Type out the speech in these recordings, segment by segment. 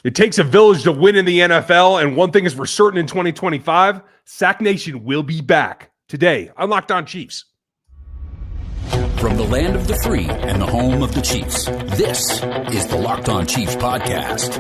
It takes a village to win in the NFL, and one thing is for certain in 2025, Sack Nation will be back today on Locked On Chiefs. From the land of the free and the home of the Chiefs, this is the Locked On Chiefs podcast.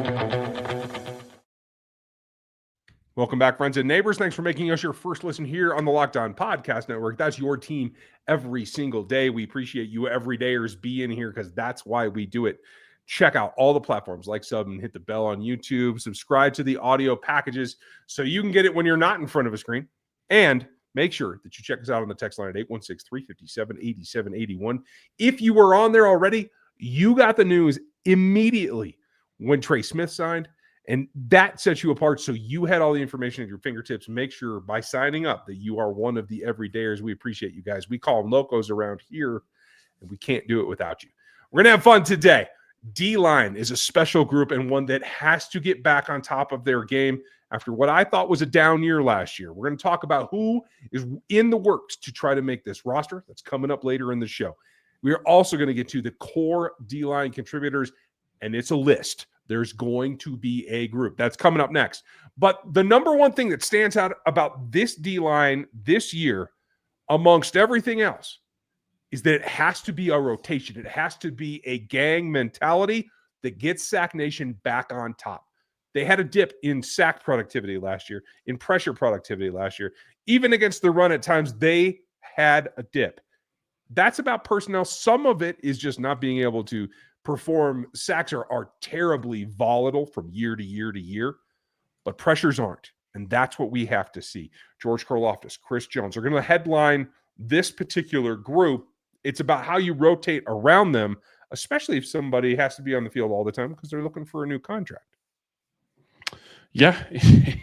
Welcome back, friends and neighbors. Thanks for making us your first listen here on the Locked On Podcast Network. That's your team every single day. We appreciate you everydayers being here because that's why we do it. Check out all the platforms, like, sub, and hit the bell on YouTube. Subscribe to the audio packages so you can get it when you're not in front of a screen. And make sure that you check us out on the text line at 816-357-8781. If you were on there already, you got the news immediately when Trey Smith signed, and that sets you apart. So you had all the information at your fingertips. Make sure by signing up that you are one of the everydayers. We appreciate you guys. We call them locos around here, and we can't do it without you. We're going to have fun today. D-line is a special group and one that has to get back on top of their game after what I thought was a down year last year. We're going to talk about who is in the works to try to make this roster. That's coming up later in the show. We are also going to get to the core D-line contributors, and it's a list. There's going to be a group. That's coming up next. But the number one thing that stands out about this D-line this year, amongst everything else, is that it has to be a rotation. It has to be a gang mentality that gets Sack Nation back on top. They had a dip in sack productivity last year, in pressure productivity last year. Even against the run at times, they had a dip. That's about personnel. Some of it is just not being able to perform. Sacks are terribly volatile from year to year to year, but pressures aren't. And that's what we have to see. George Karlaftis, Chris Jones are going to headline this particular group. It's about how you rotate around them, especially if somebody has to be on the field all the time because they're looking for a new contract. Yeah,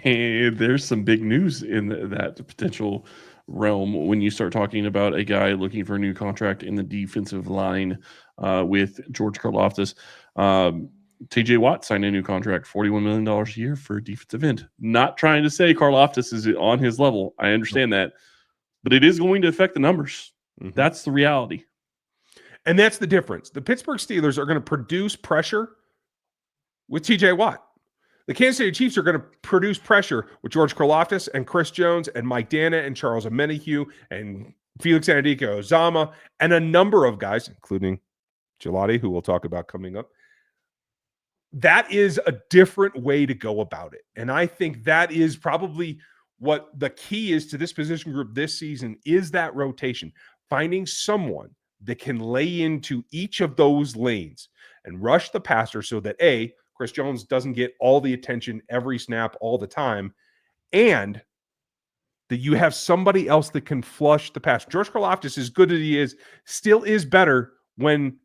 there's some big news in that potential realm when you start talking about a guy looking for a new contract in the defensive line with George Karlaftis. TJ Watt signed a new contract, $41 million a year for a defensive end. Not trying to say Karlaftis is on his level. I understand that. But it is going to affect the numbers. Mm-hmm. That's the reality. And that's the difference. The Pittsburgh Steelers are going to produce pressure with TJ Watt. The Kansas City Chiefs are going to produce pressure with George Karlaftis and Chris Jones and Mike Dana and Charles Omenihu and Felix Anudike-Uzomah and a number of guys, including Gillotte, who we'll talk about coming up. That is a different way to go about it. And I think that is probably what the key is to this position group this season is that rotation. Finding someone that can lay into each of those lanes and rush the passer so that A, Chris Jones doesn't get all the attention every snap all the time, and that you have somebody else that can flush the pass. George Karlaftis, as good as he is, still is better when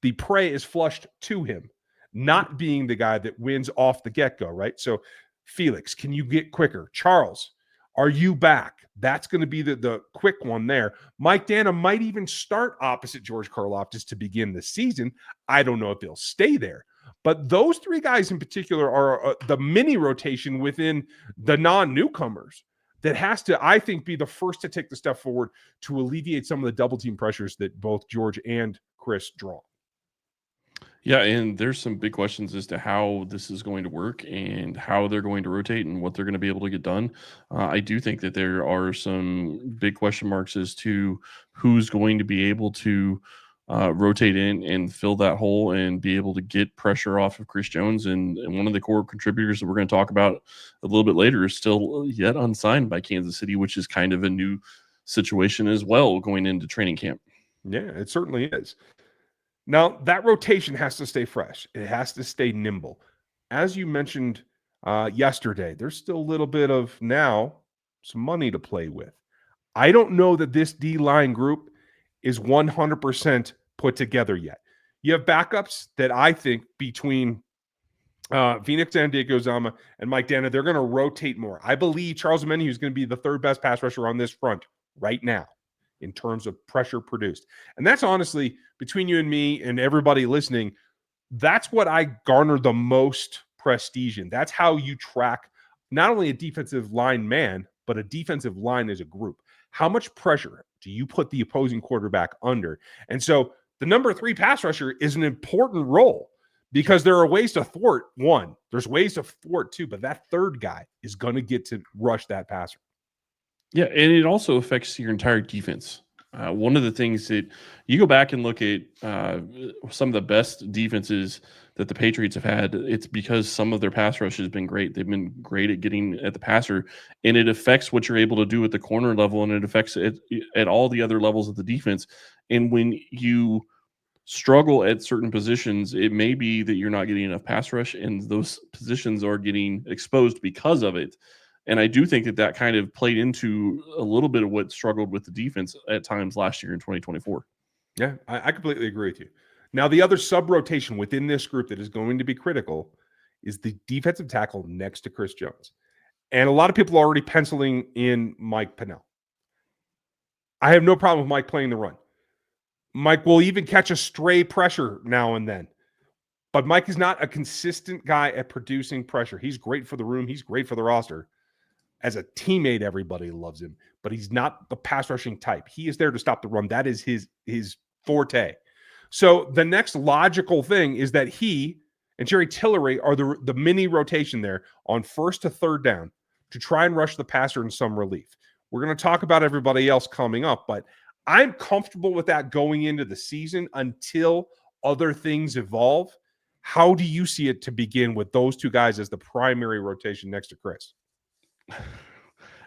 the prey is flushed to him, not being the guy that wins off the get-go, right? So, Felix, can you get quicker? Charles, are you back? That's going to be the quick one there. Mike Dana might even start opposite George Karlaftis to begin the season. I don't know if he'll stay there. But those three guys in particular are the mini rotation within the non-newcomers that has to, I think, be the first to take the step forward to alleviate some of the double team pressures that both George and Chris draw. Yeah, and there's some big questions as to how this is going to work and how they're going to rotate and what they're going to be able to get done. I do think that there are some big question marks as to who's going to be able to rotate in and fill that hole and be able to get pressure off of Chris Jones. And one of the core contributors that we're going to talk about a little bit later is still yet unsigned by Kansas City, which is kind of a new situation as well going into training camp. Yeah, it certainly is. Now, that rotation has to stay fresh. It has to stay nimble. As you mentioned yesterday, there's still a little bit of now some money to play with. I don't know that this D-line group is 100% put together yet. You have backups that I think between Felix Anudike-Uzomah and Mike Dana, they're going to rotate more. I believe Charles Omenihu is going to be the third best pass rusher on this front right now in terms of pressure produced. And that's honestly, between you and me and everybody listening, that's what I garner the most prestige in. That's how you track not only a defensive line man, but a defensive line as a group. How much pressure do you put the opposing quarterback under? And so the number 3 pass rusher is an important role because there are ways to thwart one. There's ways to thwart two, but that third guy is going to get to rush that passer. Yeah, and it also affects your entire defense. One of the things that you go back and look at some of the best defenses that the Patriots have had, it's because some of their pass rush has been great. They've been great at getting at the passer, and it affects what you're able to do at the corner level, and it affects it at all the other levels of the defense. And when you struggle at certain positions, it may be that you're not getting enough pass rush, and those positions are getting exposed because of it. And I do think that that kind of played into a little bit of what struggled with the defense at times last year in 2024. Yeah, I completely agree with you. Now, the other sub-rotation within this group that is going to be critical is the defensive tackle next to Chris Jones. And a lot of people are already penciling in Mike Pennell. I have no problem with Mike playing the run. Mike will even catch a stray pressure now and then. But Mike is not a consistent guy at producing pressure. He's great for the room. He's great for the roster. As a teammate, everybody loves him, but he's not the pass rushing type. He is there to stop the run. That is his forte. So the next logical thing is that he and Jerry Tillery are the mini rotation there on first to third down to try and rush the passer in some relief. We're going to talk about everybody else coming up, but I'm comfortable with that going into the season until other things evolve. How do you see it to begin with those two guys as the primary rotation next to Chris?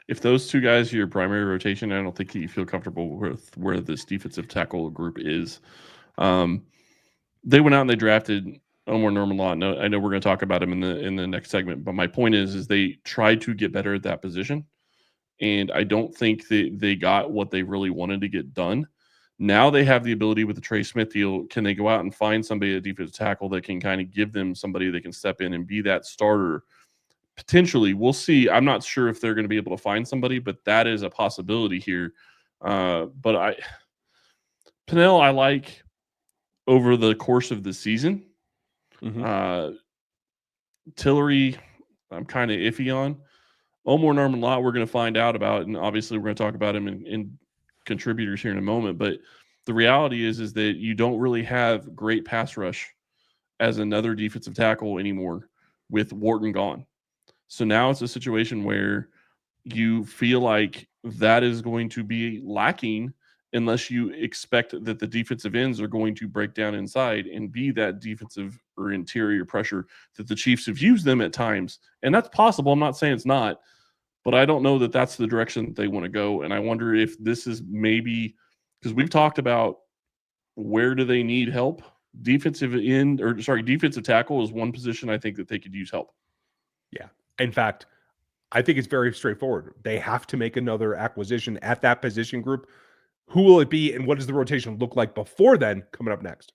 If those two guys are your primary rotation, I don't think that you feel comfortable with where this defensive tackle group is. They went out and they drafted Omar Norman-Lott. No, I know we're going to talk about him in the next segment, but my point is they tried to get better at that position, and I don't think that they got what they really wanted to get done. Now they have the ability with the Trey Smith deal. Can they go out and find somebody at defensive tackle that can kind of give them somebody that can step in and be that starter? Potentially, we'll see. I'm not sure if they're going to be able to find somebody, but that is a possibility here. But Pennell, I like over the course of the season. Mm-hmm. Tillery, I'm kind of iffy on. Omar Norman-Lott, we're going to find out about, and obviously we're going to talk about him in contributors here in a moment. But the reality is that you don't really have great pass rush as another defensive tackle anymore with Wharton gone. So now it's a situation where you feel like that is going to be lacking unless you expect that the defensive ends are going to break down inside and be that defensive or interior pressure that the Chiefs have used them at times. And that's possible. I'm not saying it's not, but I don't know that that's the direction that they want to go. And I wonder if this is maybe because we've talked about where do they need help? Defensive tackle is one position I think that they could use help. Yeah. In fact, I think it's very straightforward. They have to make another acquisition at that position group. Who will it be, and what does the rotation look like before then? Coming up next.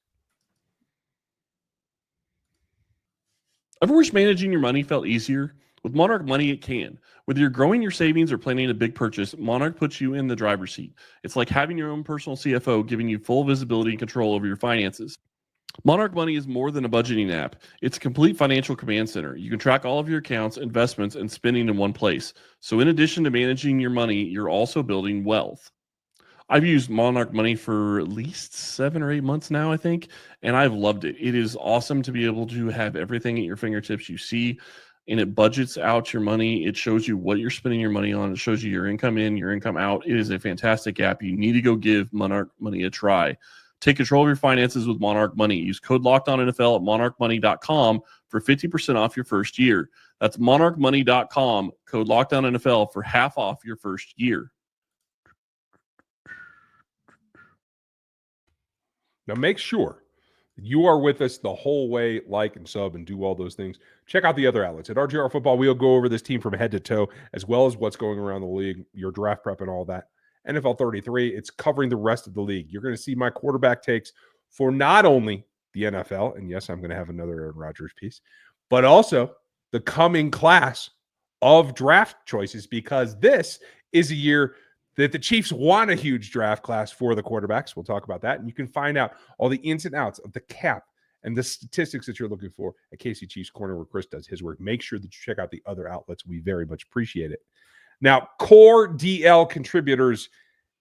Ever wish managing your money felt easier? With Monarch Money, it can. Whether you're growing your savings or planning a big purchase, Monarch puts you in the driver's seat. It's like having your own personal CFO, giving you full visibility and control over your finances. Monarch Money is more than a budgeting app. It's a complete financial command center. You can track all of your accounts, investments, and spending in one place. So in addition to managing your money, you're also building wealth. I've used Monarch Money for at least 7 or 8 months now, I think, and I've loved it. It is awesome to be able to have everything at your fingertips. You see, and it budgets out your money. It shows you what you're spending your money on. It shows you your income in, your income out. It is a fantastic app. You need to go give Monarch Money a try. Take control of your finances with Monarch Money. Use code LOCKEDONNFL at monarchmoney.com for 50% off your first year. That's monarchmoney.com, code LOCKEDONNFL for half off your first year. Now make sure you are with us the whole way, like and sub and do all those things. Check out the other outlets. At RGR Football, we'll go over this team from head to toe, as well as what's going around the league, your draft prep and all that. NFL 33, it's covering the rest of the league. You're going to see my quarterback takes for not only the NFL, and yes, I'm going to have another Aaron Rodgers piece, but also the coming class of draft choices, because this is a year that the Chiefs want a huge draft class for the quarterbacks. We'll talk about that. And you can find out all the ins and outs of the cap and the statistics that you're looking for at KC Chiefs Corner, where Chris does his work. Make sure that you check out the other outlets. We very much appreciate it. Now, core DL contributors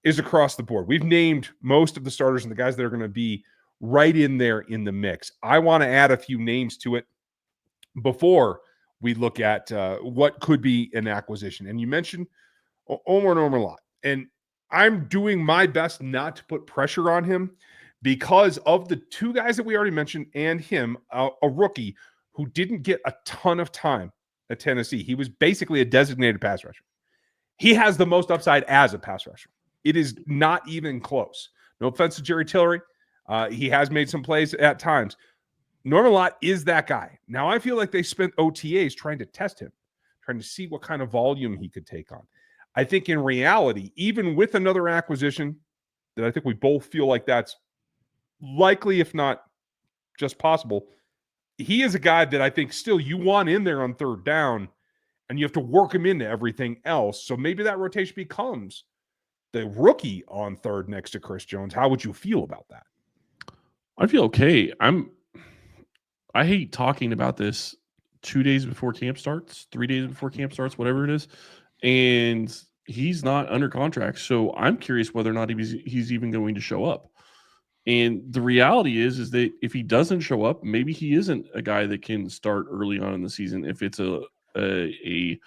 is across the board. We've named most of the starters and the guys that are going to be right in there in the mix. I want to add a few names to it before we look at what could be an acquisition. And you mentioned Omar Norman-Lott, and I'm doing my best not to put pressure on him because of the two guys that we already mentioned and him, a rookie who didn't get a ton of time at Tennessee. He was basically a designated pass rusher. He has the most upside as a pass rusher. It is not even close. No offense to Jerry Tillery. He has made some plays at times. Norman-Lott is that guy. Now I feel like they spent OTAs trying to test him, trying to see what kind of volume he could take on. I think in reality, even with another acquisition, that I think we both feel like that's likely, if not just possible, he is a guy that I think still you want in there on third down, and you have to work him into everything else. So maybe that rotation becomes the rookie on third next to Chris Jones. How would you feel about that? I feel okay. I hate talking about this 2 days before camp starts, 3 days before camp starts, whatever it is. And he's not under contract. So I'm curious whether or not he's even going to show up. And the reality is that if he doesn't show up, maybe he isn't a guy that can start early on in the season if it's a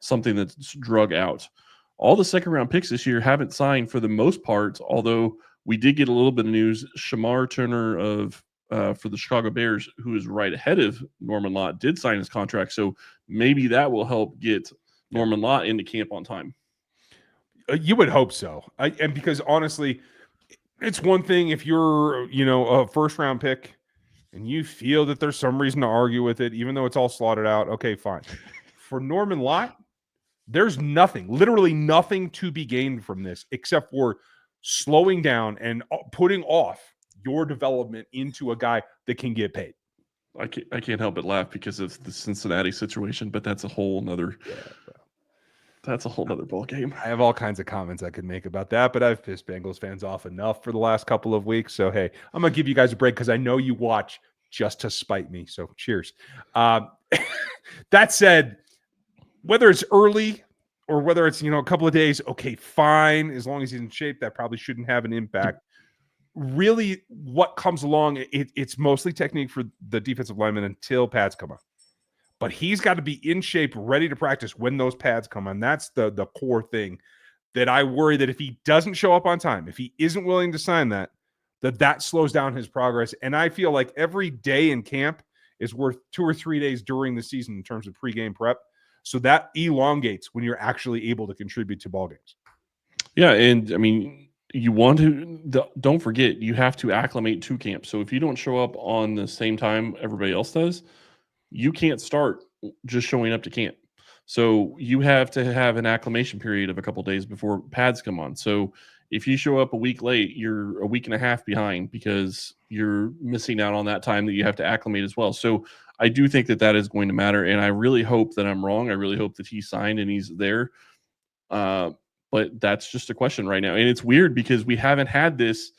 something that's drug out. All the second round picks this year haven't signed for the most part, although we did get a little bit of news. Shamar Turner for the Chicago Bears, who is right ahead of Norman-Lott, did sign his contract. So maybe that will help get Norman-Lott into camp on time. You would hope so. And because honestly, it's one thing if you're, a first round pick and you feel that there's some reason to argue with it, even though it's all slotted out. Okay, fine. For Norman-Lott, there's nothing, literally nothing to be gained from this except for slowing down and putting off your development into a guy that can get paid. I can't help but laugh because of the Cincinnati situation, but that's a whole nother ball game. I have all kinds of comments I could make about that, but I've pissed Bengals fans off enough for the last couple of weeks. So, hey, I'm going to give you guys a break because I know you watch just to spite me. So cheers. That said, whether it's early or whether it's, a couple of days, okay, fine. As long as he's in shape, that probably shouldn't have an impact. Really, what comes along, it's mostly technique for the defensive lineman until pads come on. But he's got to be in shape, ready to practice when those pads come on. That's the core thing that I worry that if he doesn't show up on time, if he isn't willing to sign that slows down his progress. And I feel like every day in camp is worth 2 or 3 days during the season in terms of pregame prep. So that elongates when you're actually able to contribute to ball games. Yeah, and I mean, don't forget, you have to acclimate to camp. So if you don't show up on the same time everybody else does, you can't start just showing up to camp. So you have to have an acclimation period of a couple of days before pads come on. So if you show up a week late, you're a week and a half behind because you're missing out on that time that you have to acclimate as well. So I do think that is going to matter. And I really hope that I'm wrong. I really hope that he signed and he's there. But that's just a question right now. And it's weird because we haven't had this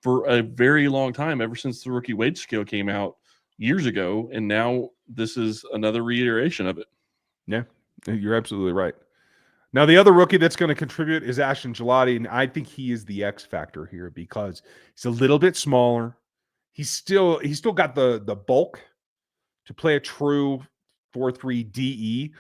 for a very long time, ever since the rookie wage scale came out years ago. And now this is another reiteration of it. Yeah, you're absolutely right. Now, the other rookie that's going to contribute is Ashton Gillotte, and I think he is the X factor here because he's a little bit smaller. He's still got the bulk to play a true 4-3 DE,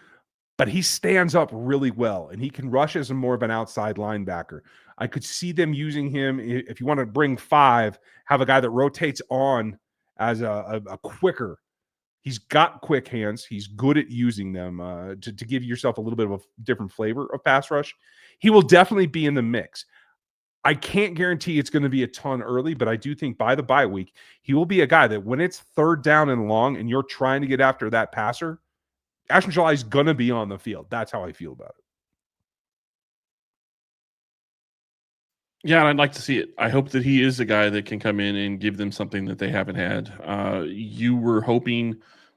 but he stands up really well, and he can rush as more of an outside linebacker. I could see them using him, if you want to bring 5, have a guy that rotates on as a quicker. He's got quick hands. He's good at using them to give yourself a little bit of a different flavor of pass rush. He will definitely be in the mix. I can't guarantee it's going to be a ton early, but I do think by the bye week, he will be a guy that when it's third down and long and you're trying to get after that passer, Ashton Gillotte is going to be on the field. That's how I feel about it. Yeah, and I'd like to see it. I hope that he is a guy that can come in and give them something that they haven't had. You were hoping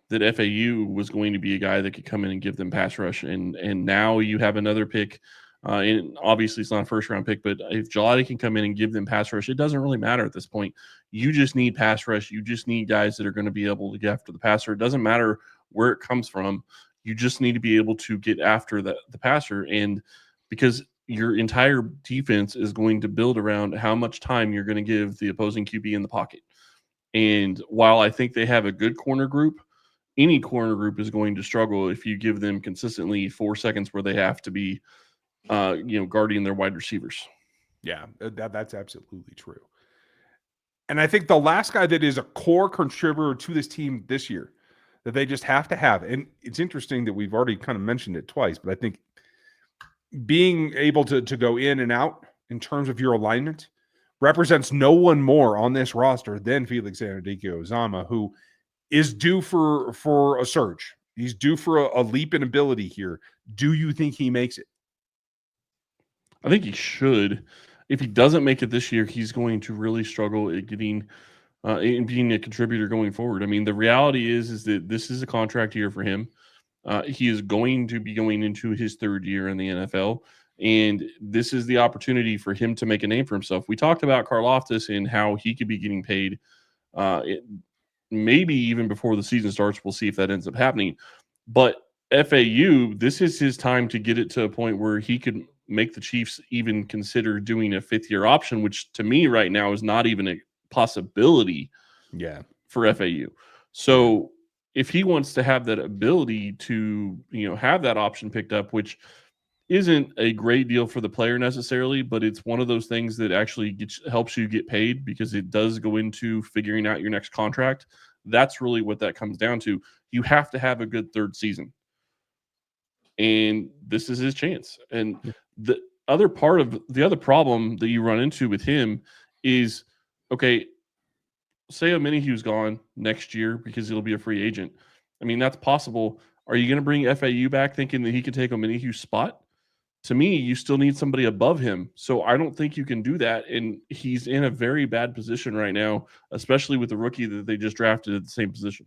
that FAU was going to be a guy that could come in and give them pass rush, and now you have another pick. And obviously, it's not a first-round pick, but if Gillotte can come in and give them pass rush, it doesn't really matter at this point. You just need pass rush. You just need guys that are going to be able to get after the passer. It doesn't matter where it comes from. You just need to be able to get after the passer, and because your entire defense is going to build around how much time you're going to give the opposing QB in the pocket. And while I think they have a good corner group, any corner group is going to struggle if you give them consistently 4 seconds where they have to be, guarding their wide receivers. Yeah, that's absolutely true. And I think the last guy that is a core contributor to this team this year that they just have to have, and it's interesting that we've already kind of mentioned it twice, but I think being able to go in and out in terms of your alignment represents no one more on this roster than Felix Anudike-Uzomah, who is due for a surge. He's due for a leap in ability here. Do you think he makes it? I think he should. If he doesn't make it this year, he's going to really struggle at getting in being a contributor going forward. I mean, the reality is that this is a contract year for him. He is going to be going into his third year in the NFL, and this is the opportunity for him to make a name for himself. We talked about Karlaftis and how he could be getting paid, maybe even before the season starts. We'll see if that ends up happening. But FAU, this is his time to get it to a point where he could make the Chiefs even consider doing a fifth-year option, which to me right now is not even a possibility for FAU. So if he wants to have that ability to, have that option picked up, which isn't a great deal for the player necessarily, but it's one of those things that actually helps you get paid because it does go into figuring out your next contract. That's really what that comes down to. You have to have a good third season. And this is his chance. And the other problem that you run into with him is, okay, say Omenihu's gone next year because he'll be a free agent. I mean, that's possible. Are you going to bring FAU back thinking that he can take Omenihu's spot? To me, you still need somebody above him. So I don't think you can do that. And he's in a very bad position right now, especially with the rookie that they just drafted at the same position.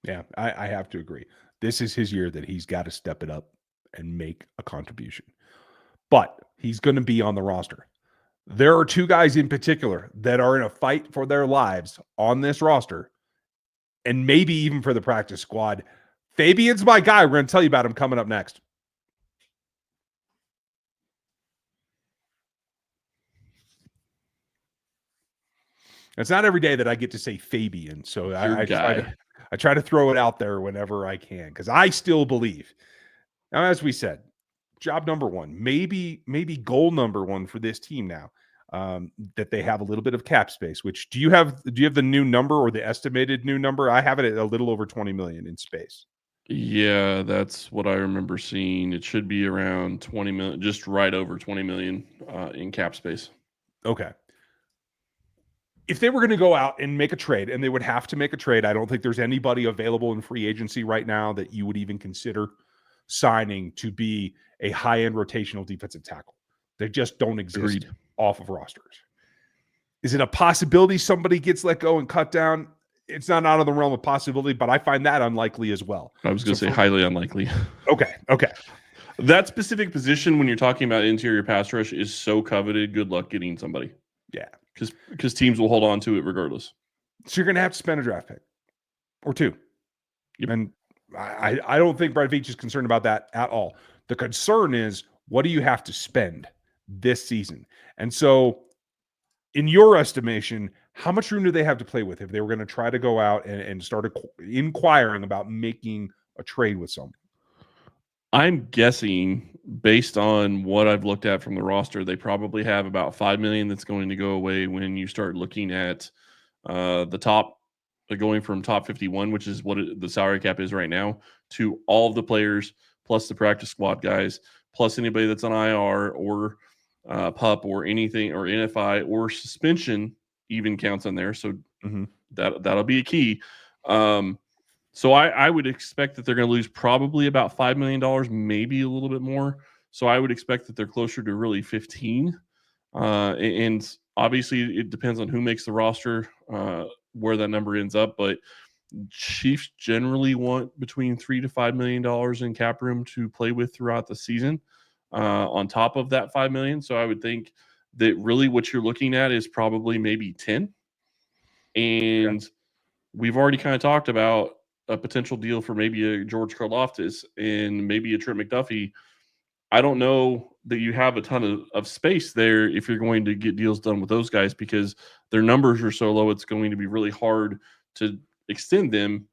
Yeah, I have to agree. This is his year that he's got to step it up and make a contribution. But he's going to be on the roster. There are two guys in particular that are in a fight for their lives on this roster, and maybe even for the practice squad. Fabian's my guy. We're going to tell you about him coming up next. It's not every day that I get to say Fabian, so I try to throw it out there whenever I can because I still believe. Now, as we said, job number one, maybe goal number one for this team now, that they have a little bit of cap space. Which do you have the new number or the estimated new number? I have it at a little over 20 million in space. Yeah, that's what I remember seeing. It should be around 20 million, just right over 20 million in cap space. Okay. If they were going to go out and make a trade, and they would have to make a trade, I don't think there's anybody available in free agency right now that you would even consider signing to be a high-end rotational defensive tackle. They just don't exist off of rosters. Is it a possibility somebody gets let go and cut down? It's not out of the realm of possibility, but I find that unlikely as well. I was going to say highly unlikely. Okay. That specific position when you're talking about interior pass rush is so coveted. Good luck getting somebody. Yeah. Because teams will hold on to it regardless. So you're going to have to spend a draft pick or two. Yep. And I don't think Brett Veach is concerned about that at all. The concern is, what do you have to spend this season? And so in your estimation, how much room do they have to play with if they were going to try to go out and start inquiring about making a trade with someone? I'm guessing, based on what I've looked at from the roster, they probably have about $5 million that's going to go away when you start looking at the top, going from top 51, which is what the salary cap is right now, to all of the players, plus the practice squad guys, plus anybody that's on IR or PUP or anything, or NFI or suspension even counts on there. So that'll be a key. So I would expect that they're going to lose probably about $5 million, maybe a little bit more. So I would expect that they're closer to really 15. And obviously it depends on who makes the roster, where that number ends up. But Chiefs generally want between $3 to $5 million in cap room to play with throughout the season, on top of that $5 million. So I would think that really what you're looking at is probably maybe 10. And we've already kind of talked about a potential deal for maybe a George Karlaftis and maybe a Trent McDuffie. I don't know that you have a ton of space there if you're going to get deals done with those guys, because their numbers are so low, it's going to be really hard to extend them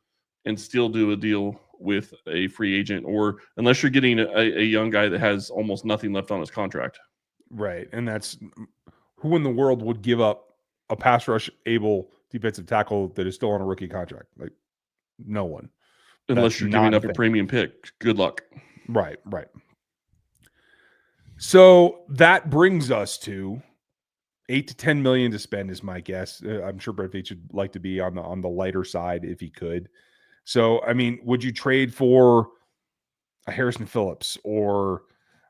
and still do a deal with a free agent, or unless you're getting a young guy that has almost nothing left on his contract. Right. And that's who in the world would give up a pass rush able defensive tackle that is still on a rookie contract? Like, no one. Unless That's you're not giving a up a thing. premium pick. Good luck. Right. So that brings us to 8 to 10 million to spend is my guess. I'm sure Brett Veach would like to be on the lighter side if he could. So, I mean, would you trade for a Harrison Phillips or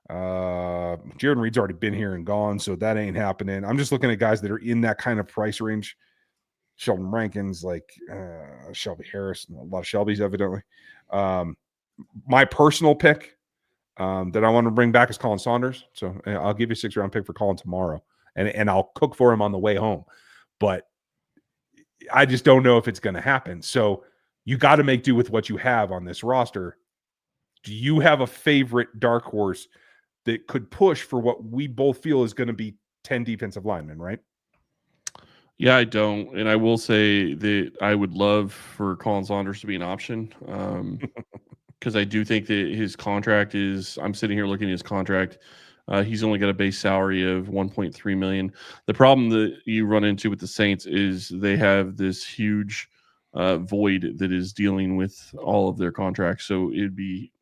Jaron Reed's already been here and gone, so that ain't happening. I'm just looking at guys that are in that kind of price range. Sheldon Rankins, like Shelby Harris, a lot of Shelbys, evidently. My personal pick that I want to bring back is Colin Saunders. So I'll give you a 6th-round pick for Colin tomorrow, and I'll cook for him on the way home. But I just don't know if it's going to happen. So you got to make do with what you have on this roster. Do you have a favorite dark horse that could push for what we both feel is going to be 10 defensive linemen, right? Yeah, I don't. And I will say that I would love for Colin Saunders to be an option, because I do think that his contract is, I'm sitting here looking at his contract. He's only got a base salary of $1.3 million. The problem that you run into with the Saints is they have this huge void that is dealing with all of their contracts. So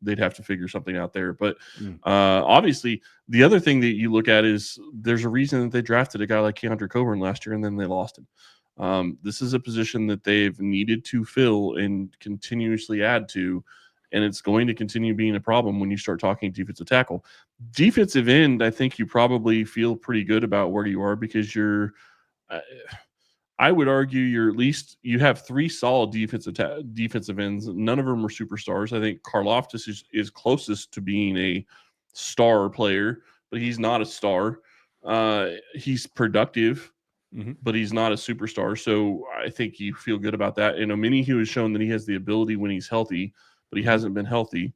they'd have to figure something out there. But obviously, the other thing that you look at is there's a reason that they drafted a guy like Keandre Coburn last year and then they lost him. This is a position that they've needed to fill and continuously add to, and it's going to continue being a problem when you start talking defensive tackle. Defensive end, I think you probably feel pretty good about where you are, because I would argue you have 3 solid defensive ends. None of them are superstars. I think Karlaftis is closest to being a star player, but he's not a star. He's productive, but he's not a superstar. So I think you feel good about that. And Omenihu has shown that he has the ability when he's healthy, but he hasn't been healthy.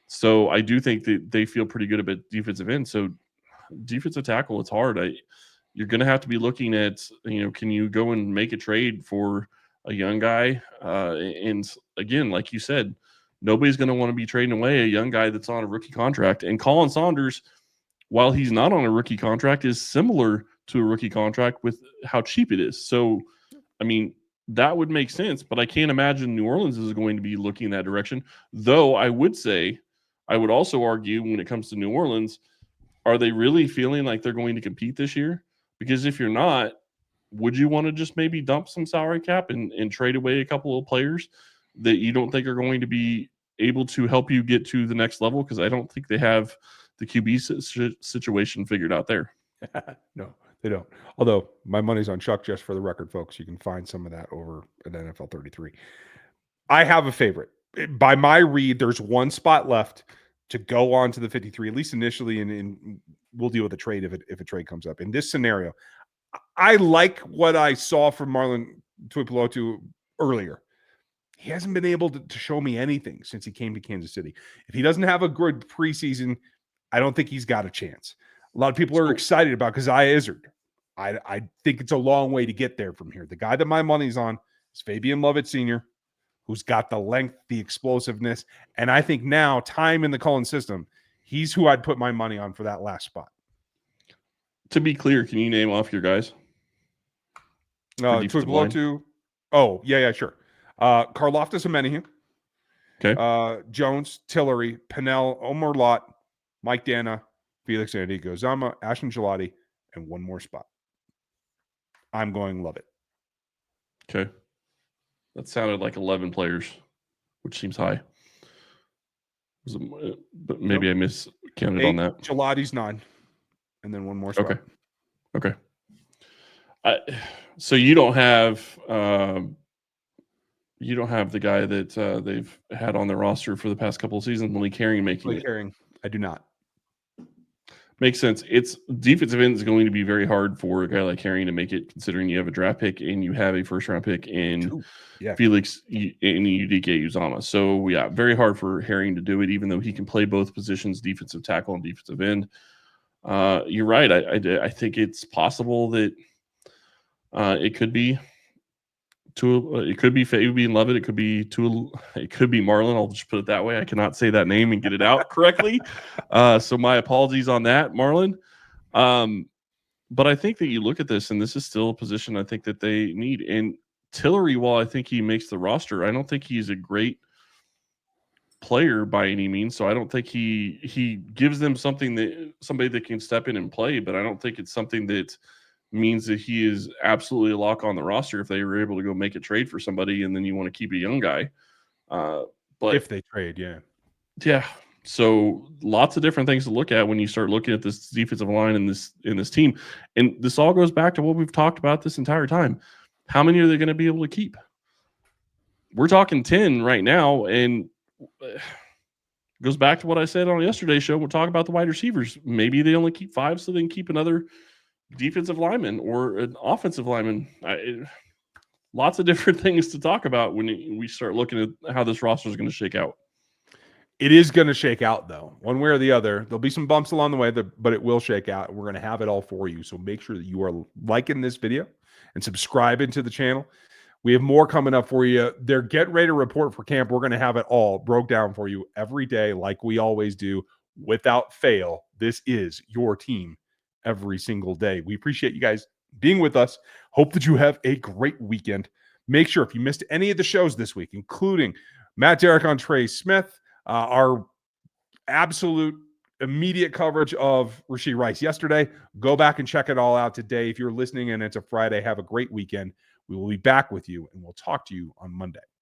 So I do think that they feel pretty good about defensive end. So defensive tackle, it's hard. You're going to have to be looking at, can you go and make a trade for a young guy? And again, like you said, nobody's going to want to be trading away a young guy that's on a rookie contract. And Colin Saunders, while he's not on a rookie contract, is similar to a rookie contract with how cheap it is. So, I mean, that would make sense, but I can't imagine New Orleans is going to be looking in that direction. Though I would also argue when it comes to New Orleans, are they really feeling like they're going to compete this year? Because if you're not, would you want to just maybe dump some salary cap and trade away a couple of players that you don't think are going to be able to help you get to the next level? Because I don't think they have the QB situation figured out there. No, they don't. Although my money's on Chuck, just for the record, folks. You can find some of that over at NFL 33. I have a favorite. By my read, there's one spot left to go on to the 53, at least initially, and we'll deal with a trade if a trade comes up. In this scenario, I like what I saw from Marlon Tuipulotu earlier. He hasn't been able to show me anything since he came to Kansas City. If he doesn't have a good preseason, I don't think he's got a chance. A lot of people are excited about Keziah Izzard. I think it's a long way to get there from here. The guy that my money's on is Fabian Lovett Sr., who's got the length, the explosiveness, and I think now, time in the Cullen system, he's who I'd put my money on for that last spot. To be clear, can you name off your guys? Tuipulotu. Oh, yeah, sure. Karlaftis Omenihu. Okay. Jones, Tillery, Pennell, Omar-Lott, Mike Dana, Felix Andigozama, Ashton Gillotte, and one more spot. I'm going Lovett. Okay. That sounded like 11 players, which seems high. But maybe I miscounted 8, on that. Gilotte's 9, and then one more spot. Okay. So you don't have the guy that they've had on their roster for the past couple of seasons, Malik Herring making it. Herring, I do not. Makes sense. It's defensive end is going to be very hard for a guy like Herring to make it, considering you have a draft pick and you have a first-round pick in Felix and UDK Uzama. So, yeah, very hard for Herring to do it, even though he can play both positions, defensive tackle and defensive end. You're right. I think it's possible that it could be it could be Fabian Levitt. It could be it could be Marlon. I'll just put it that way. I cannot say that name and get it out correctly. So my apologies on that, Marlon. But I think that you look at this, and this is still a position I think that they need. And Tillery, while I think he makes the roster, I don't think he's a great player by any means. So I don't think he gives them somebody that can step in and play. But I don't think it's something that means that he is absolutely a lock on the roster if they were able to go make a trade for somebody, and then you want to keep a young guy. But if they trade, yeah. So lots of different things to look at when you start looking at this defensive line in this team. And this all goes back to what we've talked about this entire time. How many are they going to be able to keep? We're talking 10 right now, and goes back to what I said on yesterday's show. We'll talk about the wide receivers. Maybe they only keep 5 so they can keep another defensive lineman or an offensive lineman. Lots of different things to talk about when we start looking at how this roster is going to shake out. It is going to shake out, though, one way or the other. There'll be some bumps along the way, but it will shake out. We're going to have it all for you. So make sure that you are liking this video and subscribing to the channel. We have more coming up for you. They're getting ready to report for camp. We're going to have it all broke down for you every day, like we always do, without fail. This is your team every single day. We appreciate you guys being with us. Hope that you have a great weekend. Make sure if you missed any of the shows this week, including Matt Derrick on Trey Smith, our absolute immediate coverage of Rashee Rice yesterday, go back and check it all out today. If you're listening and it's a Friday, have a great weekend. We will be back with you, and we'll talk to you on Monday.